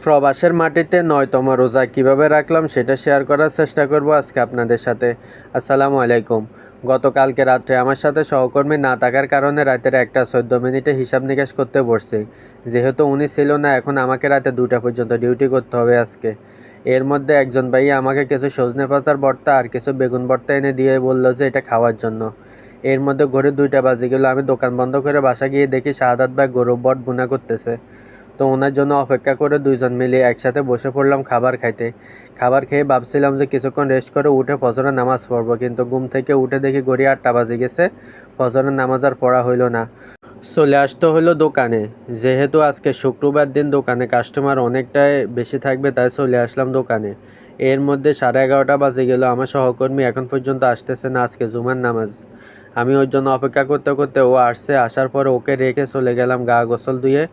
প্রবাসের মাটিতে ৯তম রোজা কীভাবে রাখলাম সেটা শেয়ার করার চেষ্টা করব আজকে আপনাদের সাথে। আসসালামু আলাইকুম। গতকালকে রাত্রে আমার সাথে সহকর্মী না থাকার কারণে রাতের 1:14 হিসাব নিকাশ করতে বসছি। যেহেতু উনি ছিল না, এখন আমাকে রাতে 2টা পর্যন্ত ডিউটি করতে হবে আজকে। এর মধ্যে একজন ভাই আমাকে কিছু সজনে পাতার ভর্তা আর কিছু বেগুন ভর্তা এনে দিয়ে বলল যে এটা খাওয়ার জন্য। এর মধ্যে ঘড়ি 2টা বাজে গেল। আমি দোকান বন্ধ করে বাসা গিয়ে দেখি শাহাদাত ভাই গরুর বট ভুনা করতেছে। তো ওনার জন্য অপেক্ষা করে দুইজন মিলে একসাথে বসে পড়লাম খাবার খাইতে। খাবার খেয়ে ভাবছিলাম যে কিছুক্ষণ রেস্ট করে উঠে ফজরের নামাজ পড়ব, কিন্তু ঘুম থেকে উঠে দেখি ঘড়ি 8টা বাজে গেছে। ফজরের নামাজ আর পড়া হইল না। চলে আসতে হলো দোকানে। যেহেতু আজকে শুক্রবার দিন, দোকানে কাস্টমার অনেকটাই বেশি থাকবে, তাই চলে আসলাম দোকানে। এর মধ্যে 11:30 বাজে গেল। আমার সহকর্মী এখন পর্যন্ত আসতেছে না, আজকে জুমার নামাজ। আমি ওর জন্য অপেক্ষা করতে করতে ও আসছে। আসার পরে ওকে রেখে চলে গেলাম গা গোসল ধুয়ে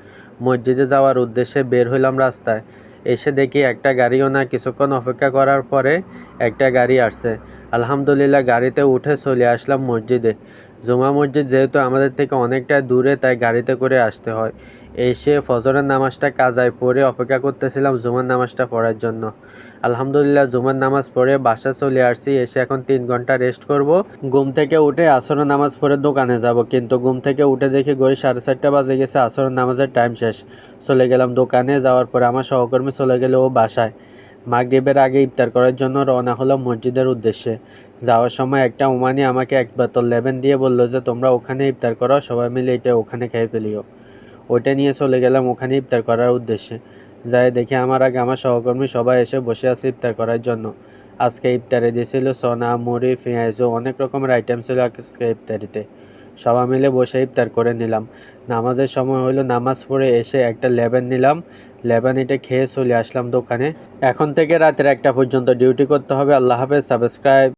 মসজিদে যাওয়ার উদ্দেশ্যে বের হইলাম রাস্তায়। এসে দেখি একটা গাড়িও না। কিছুক্ষণ অপেক্ষা করার পরে একটা গাড়ি আসছে। আলহামদুলিল্লাহ গাড়িতে উঠে চলে আসলাম মসজিদে। জুমা মসজিদ যেহেতু আমাদের থেকে অনেকটা দূরে, তাই গাড়িতে করে আসতে হয়। এসে ফজরের নামাজটা কাজায় পড়ে অপেক্ষা করতেছিলাম জুমার নামাজটা পড়ার জন্য। আলহামদুলিল্লাহ জুমার নামাজ পড়ে বাসা চলে আসছি। এসে এখন 3 ঘন্টা রেস্ট করব। ঘুম থেকে উঠে আসরের নামাজ পড়ে দোকানে যাব, কিন্তু ঘুম থেকে উঠে দেখি ঘড়ি 4:30 বাজে গেছে, আসরের নামাজের টাইম শেষ। চলে গেলাম দোকানে। যাওয়ার পরে আমার সহকর্মী চলে গেল ও বাসায়। মাগরিবের আগে ইফতার করার জন্য রওনা হলাম মসজিদের উদ্দেশ্যে। যাওয়ার সময় একটা ওমানি আমাকে এক বোতল লেবেন দিয়ে বলল যে তোমরা ওখানে ইফতার করো, সবাই মিলে এটা ওখানে খেয়ে ফেলিও। ওইটা নিয়ে চলে গেলাম ওখানে ইফতার করার উদ্দেশ্যে। যাই দেখি আমার আগে আমার সহকর্মী সবাই এসে বসে আছে ইফতার করার জন্য। আজকে ইফতারে দিয়েছিল সোনা, মুড়ি, পেঁয়াজু, অনেক রকমের আইটেম ছিল আজকে ইফতারিতে। সবাই মিলে বসে ইফতার করে নিলাম। নামাজের সময় হলো, নামাজ পড়ে এসে একটা লেবেন নিলাম। লেবেন এটা খেয়ে চলে আসলাম দোকানে। এখন থেকে রাতের 1টা পর্যন্ত ডিউটি করতে হবে। আল্লাহ হাফেজ। সাবস্ক্রাইব।